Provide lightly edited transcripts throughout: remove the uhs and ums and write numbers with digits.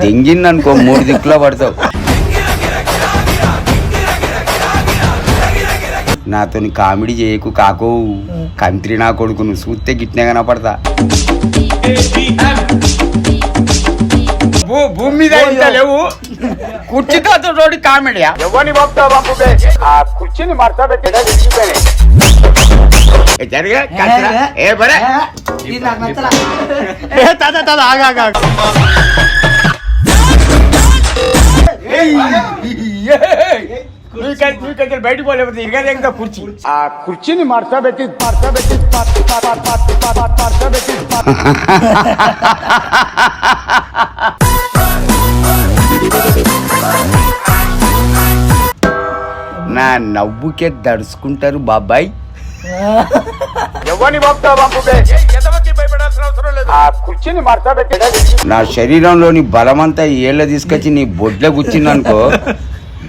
దెంగిందనుకో 3 దిక్కులో పడతావు. నాతోని కామెడీ చేయకు కాకో, కంత్రి నా కొడుకు, నువ్వు చూస్తే గిట్నే కనపడతా. భూమి మీద లేవు కుర్చీతో రోడ్డు కామెడీయా? ఎవరిని ఆ కుర్చీని మడత పెట్టి జరిగా ఏ బరే బయటకు పోలేకపోతే ఇరగదే ఇంకా కుర్చీ. ఆ కుర్చీని మడత పెట్టి నా నవ్వుకే దడుచుకుంటారు బాబాయ్. నా శరీరంలోని బలమంతా ఏళ్ళ తీసుకొచ్చి నీ బొడ్ల గుచ్చిందనుకో,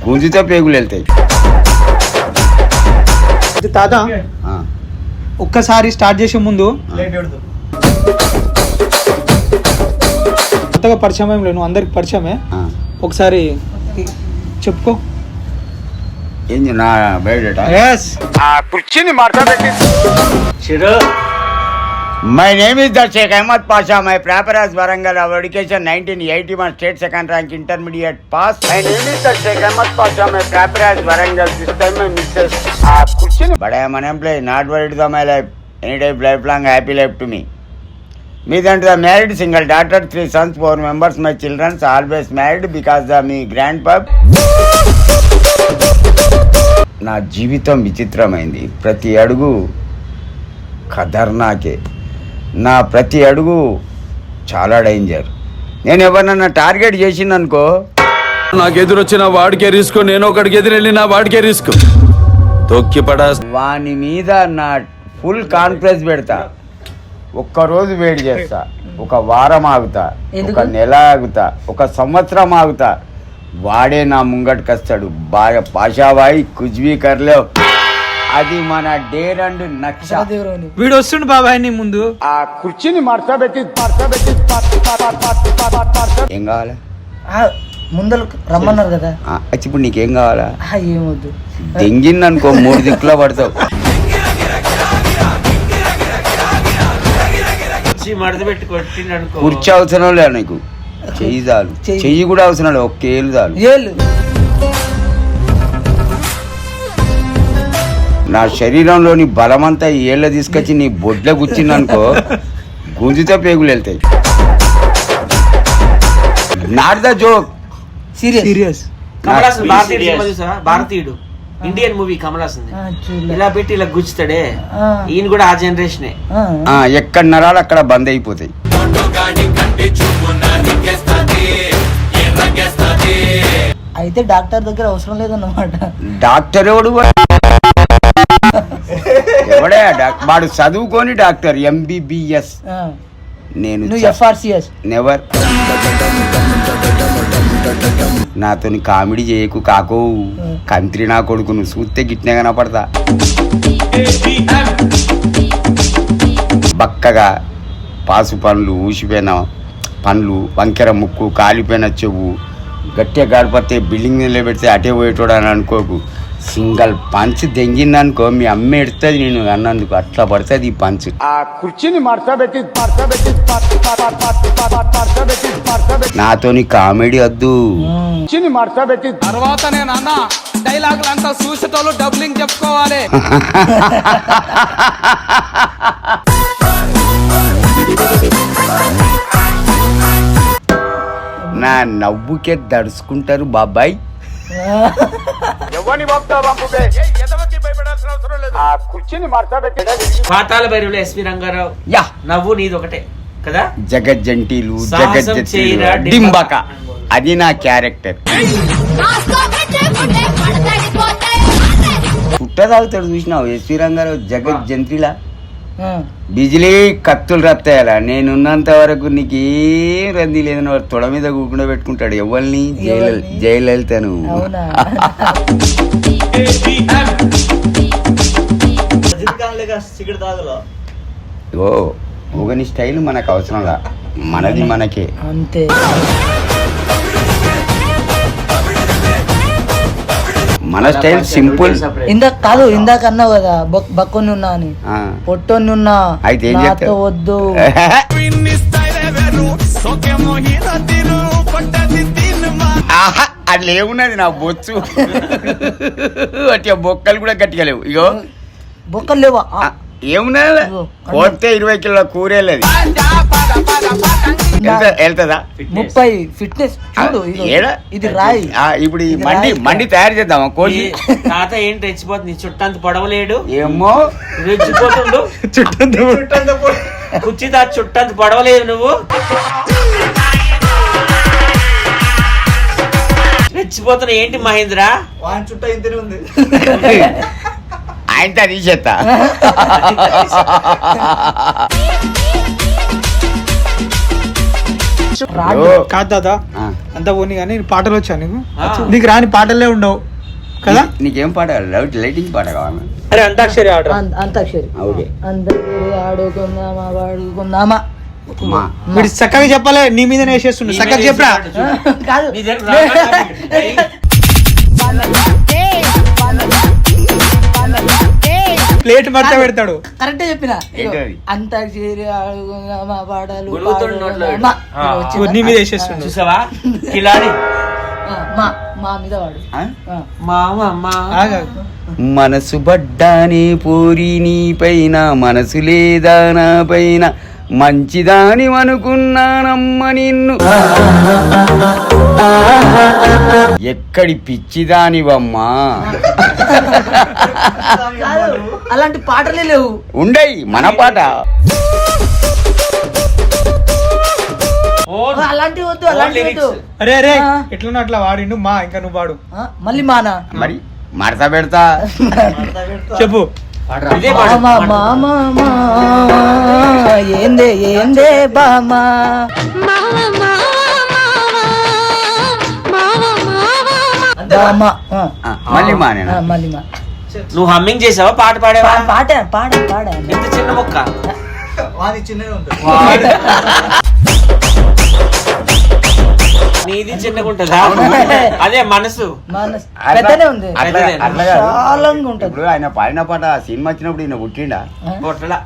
గుంజుతో పేగులు వెళ్తాయి. తాత ఒక్కసారి స్టార్ట్ చేసే ముందు కొత్తగా పరిచయం ఏం లేదు, అందరికి పరిచయమే. ఒకసారి చెప్పుకో. ఏంది నా బయోడేటా? కుర్చీని My name is Darshak Ahmed Pasha. My proper as Warangal. Our education 1981 state second rank intermediate pass. My name is Darshak Ahmed Pasha. My proper as Warangal. This time my missus. But I am unemployed. Not worried about my life. Any type lifelong happy life to me. Me then to the married single daughter, 3 sons, 4 members. My children always married because of me grandpa. నా జీవితం విచిత్రమైంది. ప్రతి అడుగు ఖతర్నాకే. నా ప్రతి అడుగు చాలా danger. నేను ఎవరినన్నా టార్గెట్ చేసిందనుకో, నాకు ఎదురొచ్చిన వాడికే రిస్క్, నేను ఒకడికి ఎదురెళ్ళిన వాడికే రిస్క్. తొక్కి పడా వాని మీద నా ఫుల్ కాన్ఫిడెన్స్ పెడతా. ఒక్కరోజు వెయిట్ చేస్తా, ఒక వారం ఆగుతా, ఒక నెల ఆగుతా, ఒక సంవత్సరం ఆగుతా. వాడే నా ముంగటికి వస్తాడు. బాగా పాషాబాయి కుజ్వీ కర్లేవ్. అది మన డేర్ అండ్ నక్ష. వీడు వస్తుండు బాబాయ్ నీ ముందు. ఆ కుర్చీని మడత పెట్టి ఏం కావాలా? ముందర రమ్మన్నారు కదా. ఇప్పుడు నీకేం కావాలా? ఏమొద్దు. దెంగిందనుకో 3 దిక్కులో పడతావు. కుర్చీ అవసరం లేదు నీకు, చెయ్యి చాలు. చెయ్యి కూడా అవసరం లేదు, ఒక్క ఏళ్ళు చాలు. నా శరీరంలోని బలమంతా ఏళ్ళ తీసుకొచ్చి నీ బొడ్ల గుచ్చిందనుకో, గుంజుతో పేగులు వెళ్తాయి. Not the joke, serious. భారతీయుడు ఇండియన్ మూవీ కమల్ హాసన్ ఇలా పెట్టి ఇలా గుచ్చుతాడే, ఈయన కూడా ఆ జనరేషనే. ఎక్కడ నరాలు అక్కడ బంద్ అయిపోతాయి. అయితే డాక్టర్ దగ్గర అవసరం లేదన్నమాట. డాక్టర్ ఎవడు? ఎవడే వాడు? చదువుకొని డాక్టర్ MBBS. నేను FRCS నెవర్. నాతోని కామెడీ చేయకు కాకో, కంత్రి నా కొడుకు, నువ్వు చూస్తే గిట్నే కనపడతా. బక్కగా పాసు పండ్లు, ఊసిపోయిన పండ్లు, వంకెర ముక్కు, కాలిపోయిన చెవు, గట్టిగా గాడిపోతే బిల్డింగ్ నిలబెడితే అటే పోయేటోడు అని అనుకోకు. సింగల్ పంచ్ దెంగిందనుకో, మీ అమ్మ ఎడుతుంది నేను అన్నందుకు. అట్లా పడుతుంది ఈ పంచ్. ఆ కుర్చీని నాతోని కామెడీ వద్దు. తర్వాత నేను అన్న డైలాగులు అంతా చూసేటోళ్ళు డబ్లింగ్ చెప్పుకోవాలి. నా నవ్వుకే దడుచుకుంటారు బాబాయ్. పాతాళ భైరవులు ఎస్వి రంగారావు. నవ్వు నీది ఒకటే కదా. జగజ్జంటీలు, జగజ్జంటీలు, డింబక, అది నా క్యారెక్టర్. పుట్ట తాగుతాడు చూసినావు ఎస్వి రంగారావు జగజ్జంత్రిలా. బిజిలీ కత్తులు రత్తాయాల. నేనున్నంత వరకు నీకేం రంది లేదని వాడు తొడ మీద కూకుండా పెట్టుకుంటాడు. ఎవరిని? జయలలితను. ఓ ఒకని స్టైల్ మనకు అవసరంలా, మనది మనకే అంతే. మన స్టైల్ సింపుల్. ఇందాక అన్నావు కదా బక్కొని ఉన్నా అని, పొట్టొని ఉన్నా అయితే ఏం నాతో చెప్తావు? వద్దు. ఆహా, అట్లా ఏమున్నది నా బొచ్చు అట్లా బొక్కలు కూడా గట్టిగా లేవు. ఇగో బొక్కలు లేవా? ఏమున్నా పోతే 20 కిలోల కూరేలేదు. వెళ్తుందా 30 ఫిట్నెస్ చూడు. ఏడా? ఇది రాయి. ఇప్పుడు ఈ మండి తయారు చేద్దామా కోసి? తాత ఏంటి రెచ్చిపోతుంది? చుట్టంత పొడవలేడు ఏమో రెచ్చిపోతుండు. కుర్చీ తాత చుట్టంత పొడవలేదు నువ్వు. రెచ్చిపోతున్నా ఏంటి మహేంద్ర? చుట్టూ ఇంతనే ఉంది. ఆయన తీసేస్తా. కాదు తాత, అంతా పోనీ కానీ పాటలు వచ్చా నీకు? నీకు రాని పాటలే ఉండవు కదా? నీకేం పాట? లైటింగ్ పాట కావాలి. అరే అంతాక్షరి ఆర్డర్. అంతాక్షరి. ఓకే. అందరూ ఆడుకుందామా వాడుకుందామా. మీరు చక్కగా చెప్పాలి, నీ మీద వేసేస్తుండే. చక్కగా చెప్పరా? కాదు నీ దగ్గర రాగా ప్లేట్ మడత పెడతాడు. కరెక్టే చెప్పిన. ఏంటది? అంతాక్షరి ఆడుకుందామా పాటలు గురుగుతుండు నోట్లో పెట్టు. పాడుకుందామా. నీ మీద వేసేస్తుండే. చూసావా కిలాడి మా మీద వాడు. మామ మనసు బడ్డానే పూరి నీ పైన, మనసు లేదా నా పైన, మంచిదాని అనుకున్నానమ్మ నిన్ను. ఎక్కడి పిచ్చిదానివమ్మా. అలాంటి పాటలే లేవు. ఉండయి మన పాట. అలాంటివి వద్దు, అలాంటివి వద్దు. అరే అరే ఎట్లున్నా అట్లా వాడిండు మా. ఇంకా నువ్వు వాడు. మళ్ళీ మానా మరి మడత పెడతా. చెప్పు. ఇదే మామా మామా ఏందే ఏందే బామా. బామా మళ్ళీ మానేనా? మళ్ళీ మా. నువ్వు హమ్మింగ్ చేసావా? పాట పాడేవా? పాడా ఎంత చిన్న మొక్క. నీది చిన్నగా ఉంటుందా? అదే మనసు పెద్దనే ఉంది, అట్లా కాదు. చాలా ఉంటది. ఇప్పుడు ఆయన పాడిన పాట సినిమా వచ్చినప్పుడు ఈయన పుట్టిండా? పొట్టలా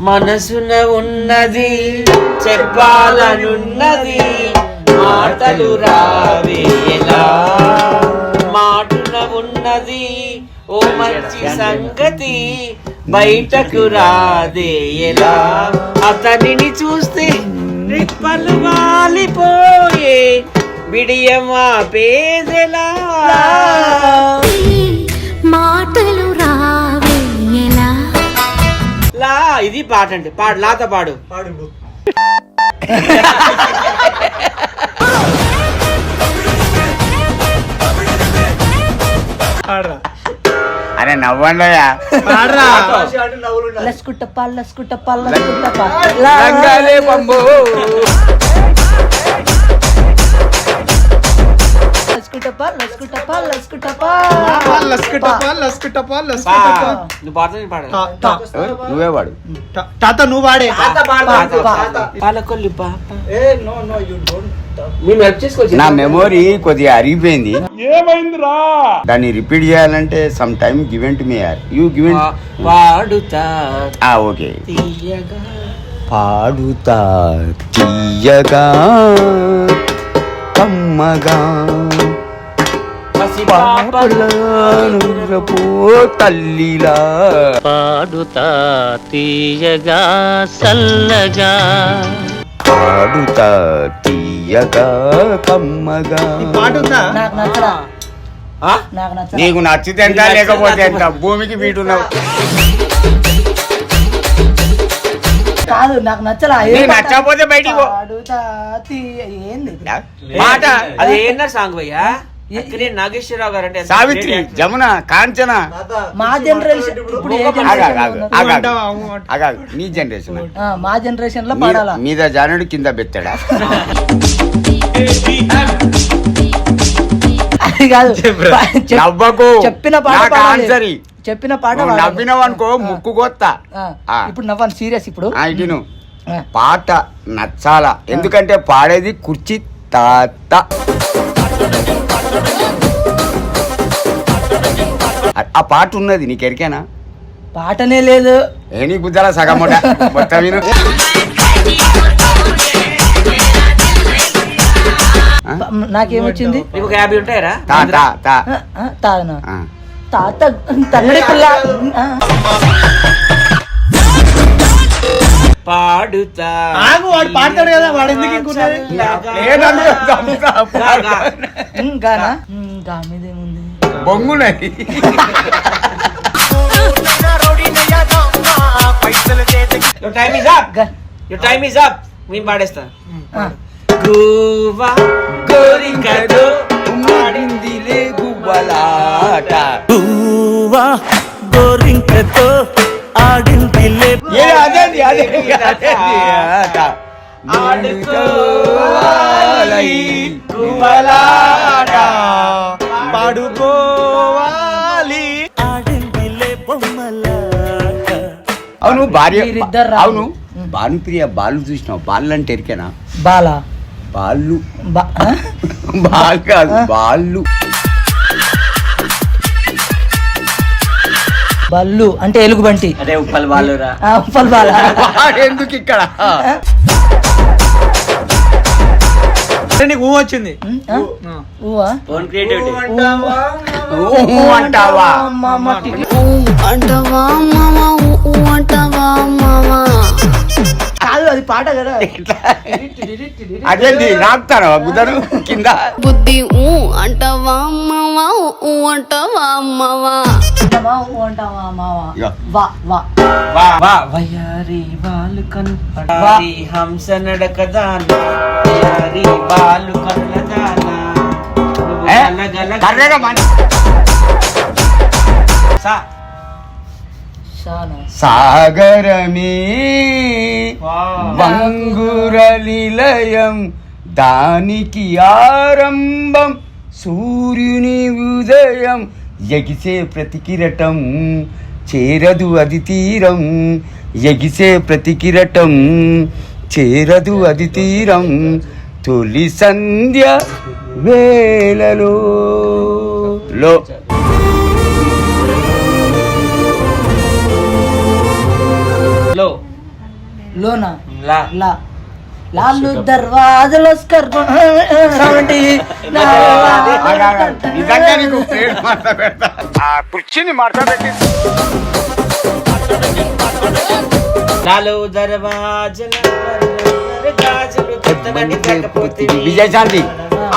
మనసున ఉన్నది చెప్పాలనున్నది, మాటలు రావేలా. మాటున ఉన్నది ఓ మంచి సంగతి, బయటకు రాదేలా. అతనిని చూస్తే రెప్పలు వాలిపోయే, బిడియమా పేదెలా. మాటలు రావేలా. లా ఇది పాట అంటే పాడు. లాత పాడు. అరే నవ్వండియా. లస్కుటప్ప రంగాలే పంబో. నువ్వు పాడుతా నేను పాడు. నువ్వే వాడు. తాత నువ్వు వాడే. పాలకొల్లి పాప మేము హెల్ప్ చేసుకోవచ్చు. నా మెమొరీ కొద్దిగా అరిగిపోయింది. దాన్ని రిపీట్ చేయాలంటే some time given to me యార్. You given. పాడుతా ఓకే. తీయగా పాడుతా తీయగా కమ్మగా పాపలానురపో తల్లిలా. పాడుతా తీయగా సల్లగా, పాడుతా తీయగా కమ్మగా. పాడుతా నాకు నచ్చరా, నాకు నచ్చరా. నీకు నచ్చితే ఎంత లేకపోతే ఎంత, భూమికి వీటున్నావు. కాదు నాకు నచ్చలా. నీకు నచ్చకపోతే బయటికి పో. పాడుతా ఏంది మాట అది ఏంటో సాంగ్ భయ్యా. నాగేశ్వరరావు గారు అంటే సావిత్రి, జమున, కాంచన. మా జనరేషన్ ఇప్పుడు ఏ ఆగాగు, నీ జనరేషన్. మా జనరేషన్ లో పాడాలా. మీద జానుడు కింద బెత్తడా. అది కాదు, నవ్వకు. చెప్పిన పాట నాకు పాడాలి. ఆన్సర్ ఇయ్యి. చెప్పిన పాట నువ్వు పాడాలి. నవ్వినవనుకో ముక్కు కొత్త. ఇప్పుడు నవ్వను సీరియస్. ఇప్పుడు ఇటును పాట నచ్చాలా, ఎందుకంటే పాడేది కుర్చీ తాత ఆ పాట ఉన్నది నీకు ఎరికేనా? పాటనే లేదు. ఏ నీ గుజ్జల సగం మొత్తం విను. నాకేమొచ్చింది? నీకు 50 ఉంటాయరా? తాగనా తాత తల్లడి పిల్ల పాడుతా ఆగు, వాడు పాడతాడు కదా, వాడు ఎందుకు ఇంకున్నది? గానా గా మీదేముంది? బొంగునది. Your time is up. Your time is up. నేను పాడేస్తా. గువ్వా గోరింకతో ఆడిందిలే గువ్వలాట. గోరింకతో ఆడిందిలే ఏ అదేంది ఆట. ఆడుకోవాలి గువ్వలాట, పాడుకోవాలి. ఆడిందిలే బొమ్మలాట. అవును భార్య. మీరిద్దరు రాదు. అవును భానుప్రియ బాలు చూసినావు? బాలు అంటే ఎరికేనా? బాలా బాళ్ళు బాల్ కాదు బాళ్ళు. బల్లు అంటే ఎలుగుబంటి. అదే ఉప్పల్ వాళ్ళురా. ఉప్పల్ బాల. ఎందుకు ఇక్కడ నీకు ఊ వచ్చింది. ఊవా ఓన్ క్రియేటివిటీ. అంటావా? అంటవా మావా అంటవా మావా కాదు అది పాట కదా. అదేంది రాపుతారా గుదరు కింద? బుద్ధి అంటవా మావా అంటవా మావా అంటావా మావా? ఇగో. వా వా వయారి వాళ్ళు కనపడాలి హంస నడకదానా వయారి వాళ్ళు కనలదానా కర్రెగా మన సాగరమే వంగుర నిలయం, దానికి ఆరంభం సూర్యుని ఉదయం. ఎగిసే ప్రతికిరటం చేరదు అది తీరం, ఎగిసే ప్రతికిరటం చేరదు అది తీరం. తొలి సంధ్య వేళలో లో లో లోనా లా లా లాలు దర్వాజలో నిజంగా నీకు ప్లేట్ మార్త పెడతా. ఆ కుర్చీని మార్త పెట్టి లాలు దర్వాజల గాజులు కొత్తనని తగ్గపోతివి విజయశాంతి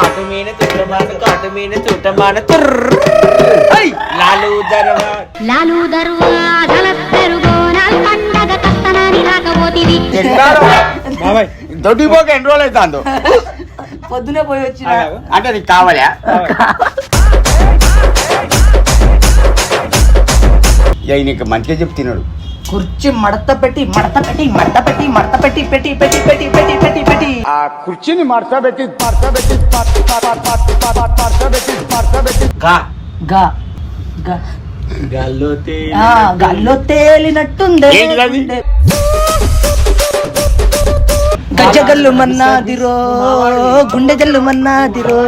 ఆటు మీన తుట్టమాన కాటు మీన తుట్టమాన లాలు లాలు దర్వాజల పెరుగోనాల్ పండగ కత్తనని రాకపోతివి బాబాయ్ దొడ్డిపోక ఎన్ని రోజులు అవుతాందో. పొద్దునే పోయి వచ్చిన అంటే నీకు కావాలా? నీకు మంచిగా చెప్తున్నాడు. కుర్చీ మడత పెట్టి మడత పెట్టి మడత పెట్టి మడత పెట్టి పెట్టి పెట్టి పెట్టి పెట్టి పెట్టి పెట్టి ఆ కుర్చీని మార్త పెట్టి గా గా గా గాల్లో గాల్లో తేలినట్టుంది. ఏంటిది? గజ్జగల్లు మన్నాదిరో గుండె జల్లు మన్నాదిరో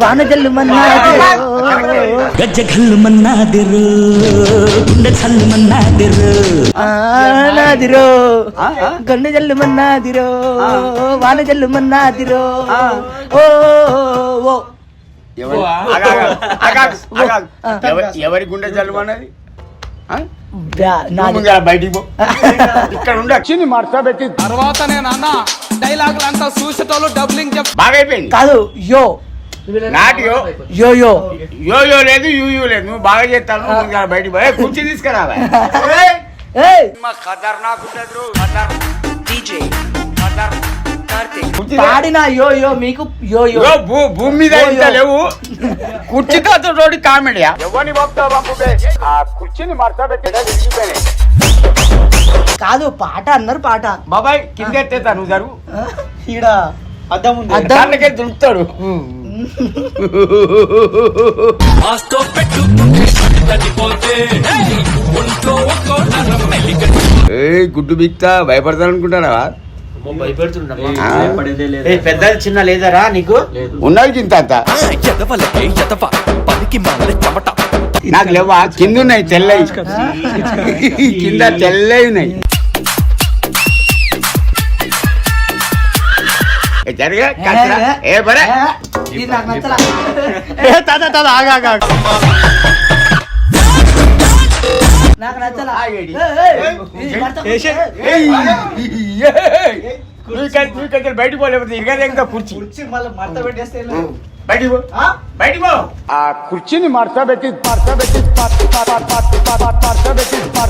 వాన జల్లు మన్నాదిరో గజ్జగల్లు మన్నాదిరు గుండె చల్లు మన్నాదిరు నాదిరో గుండె జల్లు మన్నాదిరో వాన జల్లు మన్నాదిరో ఓ ఓ ఎవరి గుండె చల్లమన్నది? నాది బయటికి పో. ఇక్కడ ఉండే అక్షిని మార్త పెట్టి తర్వాత నేను అన్న డైలాగులు అంతా చూసేటోళ్ళు డబ్లింగ్ బాగా అయిపోయింది. కాదు యో నాటి యో యో యో యో యో లేదు యూ లేదు. నువ్వు బాగా చేస్తాను. బయటికి పోయి కుర్చీ తీసుకురావా? పాడిన యో యో మీకు యో యో భూమి మీద ఇంత లేవు. కుర్చీతో రోడ్డు కామెడీయా? ఎవరిని ఆ కుర్చీని మార్త పెట్టి కాదు పాట అన్నారు పాట. బాబాయ్ కింద ఎత్తేతా నువ్వు జరుగు. ఈడ అద్దం ఉంది. దానికే దులుపుతాడు. గుడ్డు బిక్తా భయపడతాను అనుకుంటారా? భయపెడుతుండమ్మా. ఆ? ఏ, పెద్దది చిన్న లేదరా నీకు? ఉన్నది ఇంత అంత ఎదవలకే ఎదవ పనికి మాల చెమట నాకు లేవా కింద ఉన్నాయి తెల్లవి కింద తెల్లవి ఉన్నాయి ఏ జరిగా కచ్చరా? ఏ బరే ఇది నాకు నచ్చలా. ఏ తాత తాత ఆగా ఆగా నాకు నచ్చలా. ఆగేడి. ఇది మడత ఏషే. నువ్వు బయటకు పోలేకపోతే ఇరగా కుర్చీ మళ్ళీ మడత పెట్టేస్తే బయటికి పో బయటికి పో ఆ కుర్చీని మడత పెట్టి